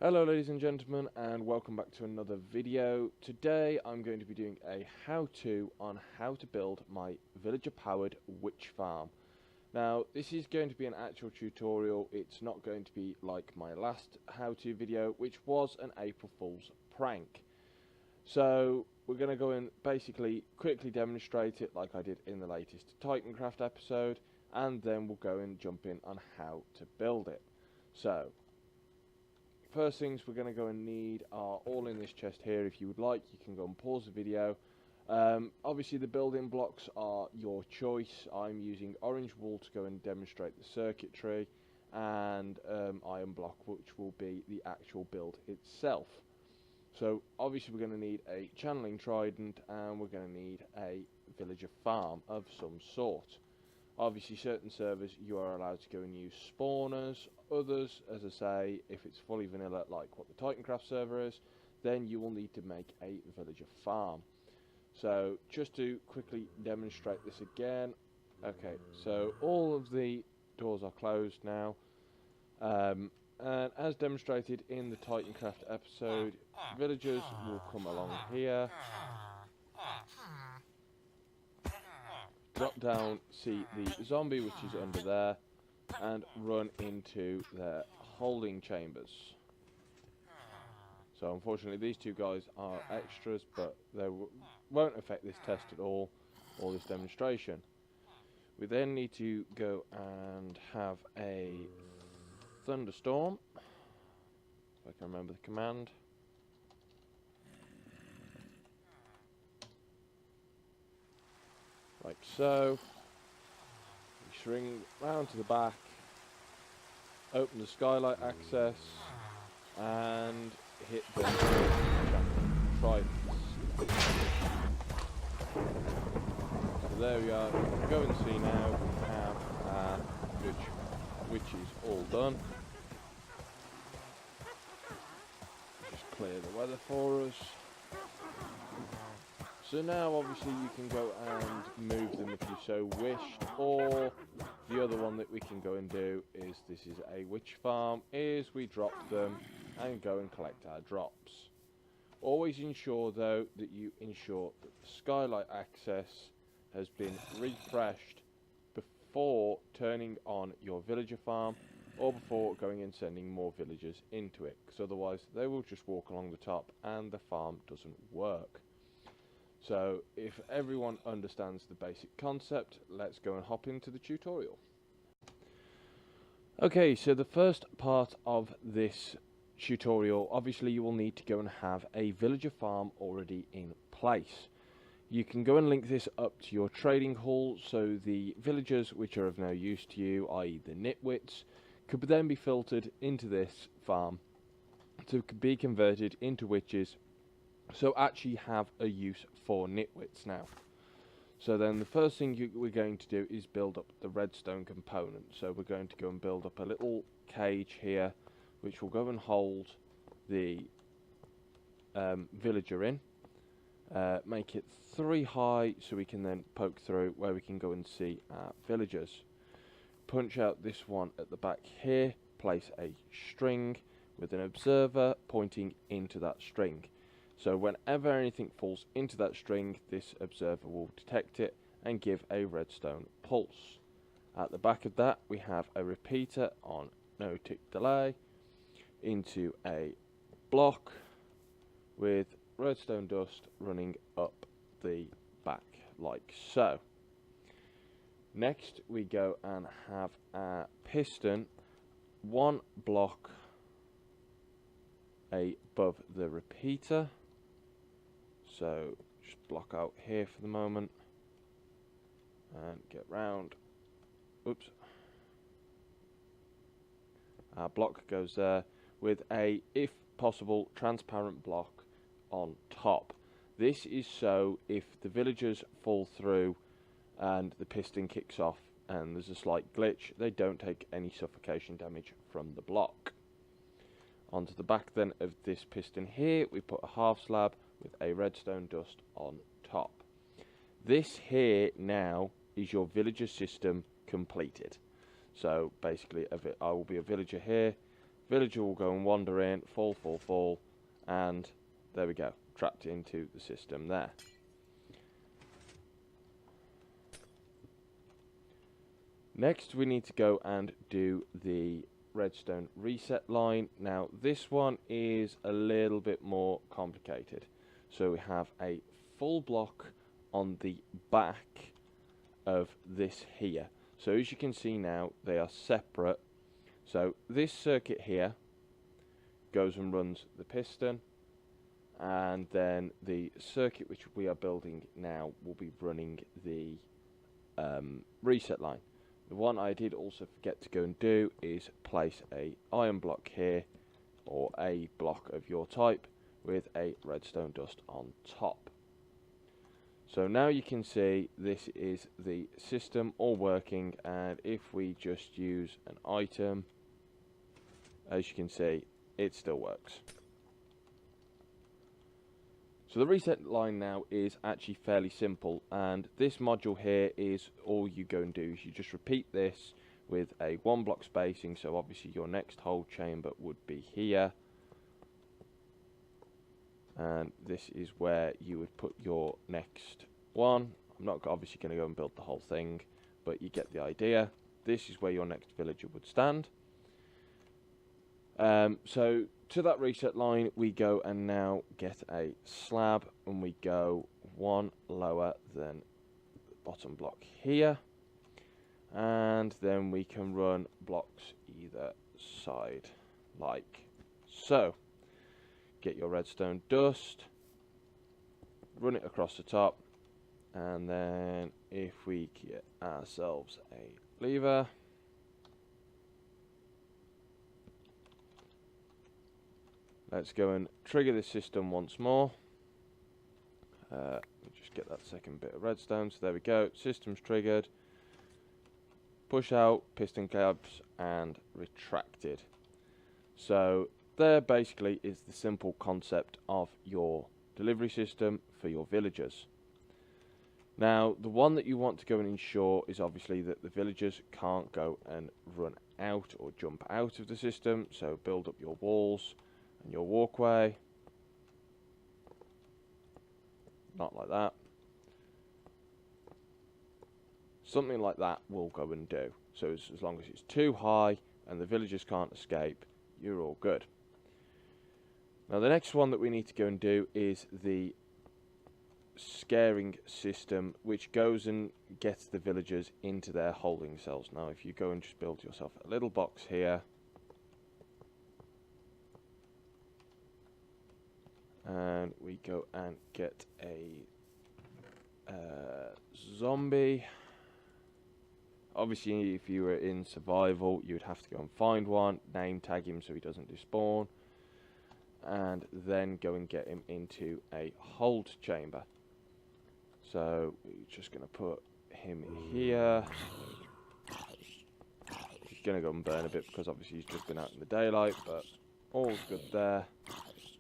Hello ladies and gentlemen, and welcome back to another video. Today I'm going to be doing a how-to on how to build my villager powered witch farm. Now this is going to be an actual tutorial. It's not going to be like my last how-to video, which was an April Fool's prank. So we're going to go and basically quickly demonstrate it like I did in the latest Titancraft episode, and then we'll go and jump in on how to build it. So first things we're going to go and need are all in this chest here. If you would like, you can go and pause the video. Obviously the building blocks are your choice. I'm using orange wool to go and demonstrate the circuitry, and iron block, which will be the actual build itself. So obviously we're going to need a channeling trident, and we're going to need a villager farm of some sort. Obviously certain servers you are allowed to go and use spawners. Others, as I say, if it's fully vanilla like what the Titancraft server is, then you will need to make a villager farm. So just to quickly demonstrate this again. Okay, so all of the doors are closed now, and as demonstrated in the Titancraft episode, villagers will come along here, drop down, see the zombie which is under there, and run into their holding chambers. So unfortunately these two guys are extras, but they won't affect this test at all, or this demonstration. We then need to go and have a thunderstorm, if I can remember the command. Like so. We swing round to the back, open the skylight access, and hit the tridents. So there we are. You can go and see now we have our which is all done. Just clear the weather for us. So now obviously you can go and move them if you so wished, or the other one that we can go and do is, this is a witch farm, is we drop them and go and collect our drops. Always ensure though that you ensure that the skylight access has been refreshed before turning on your villager farm, or before going and sending more villagers into it, because otherwise they will just walk along the top and the farm doesn't work. So if everyone understands the basic concept, let's go and hop into the tutorial. Okay, so the first part of this tutorial, obviously you will need to go and have a villager farm already in place. You can go and link this up to your trading hall, so the villagers which are of no use to you, i.e. the nitwits, could then be filtered into this farm to be converted into witches, so actually have a use for nitwits now. So then the first thing we're going to do is build up the redstone component. So we're going to go and build up a little cage here, which will go and hold the villager in. Make it 3 high so we can then poke through, where we can go and see our villagers. Punch out this one at the back here, place a string with an observer pointing into that string. So whenever anything falls into that string, this observer will detect it and give a redstone pulse. At the back of that we have a repeater on no tick delay into a block with redstone dust running up the back like so. Next we go and have our piston 1 block above the repeater. So just block out here for the moment and get round. Oops. Our block goes there with a, if possible, transparent block on top. This is so if the villagers fall through and the piston kicks off and there's a slight glitch, they don't take any suffocation damage from the block. Onto the back then of this piston here, we put a half slab with a redstone dust on top. This here now is your villager system completed. So basically I will be a villager here, villager will go and wander in, fall, and there we go, trapped into the system there. Next we need to go and do the redstone reset line. Now this one is a little bit more complicated. So we have a full block on the back of this here. So as you can see now, they are separate. So this circuit here goes and runs the piston, and then the circuit which we are building now will be running the reset line. The one I did also forget to go and do is place a iron block here, or a block of your type, with a redstone dust on top. So now you can see this is the system all working, and if we just use an item, as you can see, it still works. So the reset line now is actually fairly simple, and this module here is all you go and do is you just repeat this with a 1 block spacing. So obviously your next hold chamber would be here, and this is where you would put your next one. I'm not obviously going to go and build the whole thing, but you get the idea. This is where your next villager would stand. So to that reset line we go and now get a slab, and we go one lower than the bottom block here, and then we can run blocks either side like so. Get your redstone dust, run it across the top, and then if we get ourselves a lever, let's go and trigger this system once more. Just get that second bit of redstone. So there we go, system's triggered. Push out, piston cabs, and retracted. So there basically is the simple concept of your delivery system for your villagers. Now the one that you want to go and ensure is obviously that the villagers can't go and run out or jump out of the system. So build up your walls and your walkway, not like that. Something like that will go and do. So as long as it's too high and the villagers can't escape, you're all good. Now the next one that we need to go and do is the scaring system, which goes and gets the villagers into their holding cells. Now if you go and just build yourself a little box here, and we go and get a zombie. Obviously if you were in survival you would have to go and find one, name tag him so he doesn't despawn, and then go and get him into a hold chamber. So we're just going to put him here. He's going to go and burn a bit because obviously he's just been out in the daylight, but all's good there.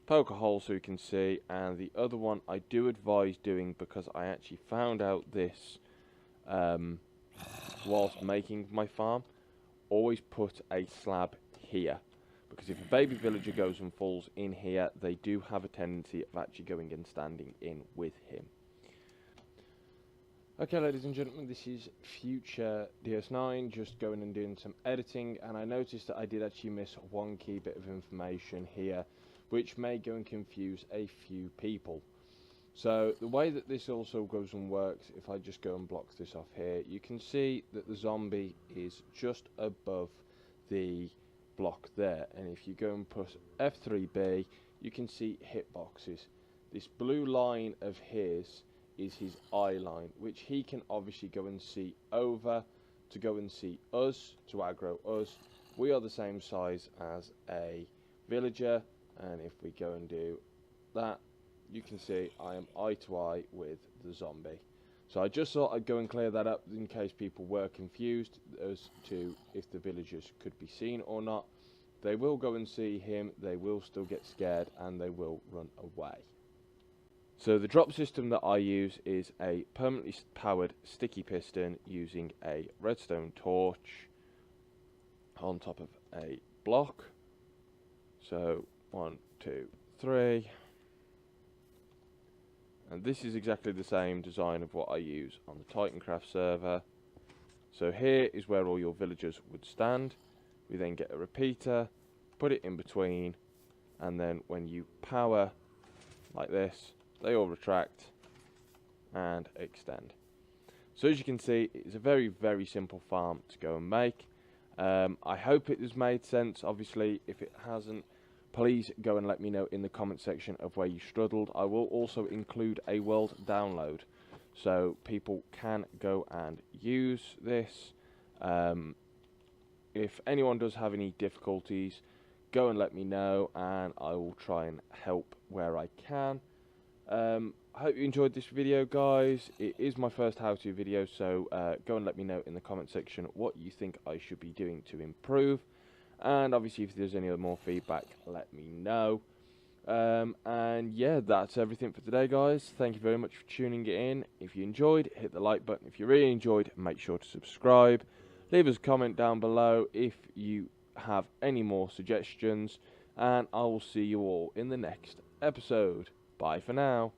Poke a hole so you can see, and the other one I do advise doing, because I actually found out this whilst making my farm, always put a slab here, because if a baby villager goes and falls in here, they do have a tendency of actually going and standing in with him. Okay, ladies and gentlemen, this is future DS9, just going and doing some editing, and I noticed that I did actually miss one key bit of information here, which may go and confuse a few people. So the way that this also goes and works, if I just go and block this off here, you can see that the zombie is just above the block there, and if you go and push F3B, you can see hitboxes. This blue line of his is his eye line, which he can obviously go and see over to go and see us, to aggro us. We are the same size as a villager, and if we go and do that, you can see I am eye to eye with the zombie. So I just thought I'd go and clear that up in case people were confused as to if the villagers could be seen or not. They will go and see him, they will still get scared, and they will run away. So the drop system that I use is a permanently powered sticky piston using a redstone torch on top of a block. So 1, 2, 3. And this is exactly the same design of what I use on the Titancraft server. So here is where all your villagers would stand. We then get a repeater, put it in between, and then when you power like this, they all retract and extend. So as you can see, it's a very, very simple farm to go and make. I hope it has made sense. Obviously, if it hasn't, please go and let me know in the comment section of where you struggled. I will also include a world download, so people can go and use this. If anyone does have any difficulties, go and let me know, and I will try and help where I can. I hope you enjoyed this video, guys. It is my first how-to video, so go and let me know in the comment section what you think I should be doing to improve. And obviously, if there's any more feedback, let me know. And yeah, that's everything for today, guys. Thank you very much for tuning in. If you enjoyed, hit the like button. If you really enjoyed, make sure to subscribe. Leave us a comment down below if you have any more suggestions. And I will see you all in the next episode. Bye for now.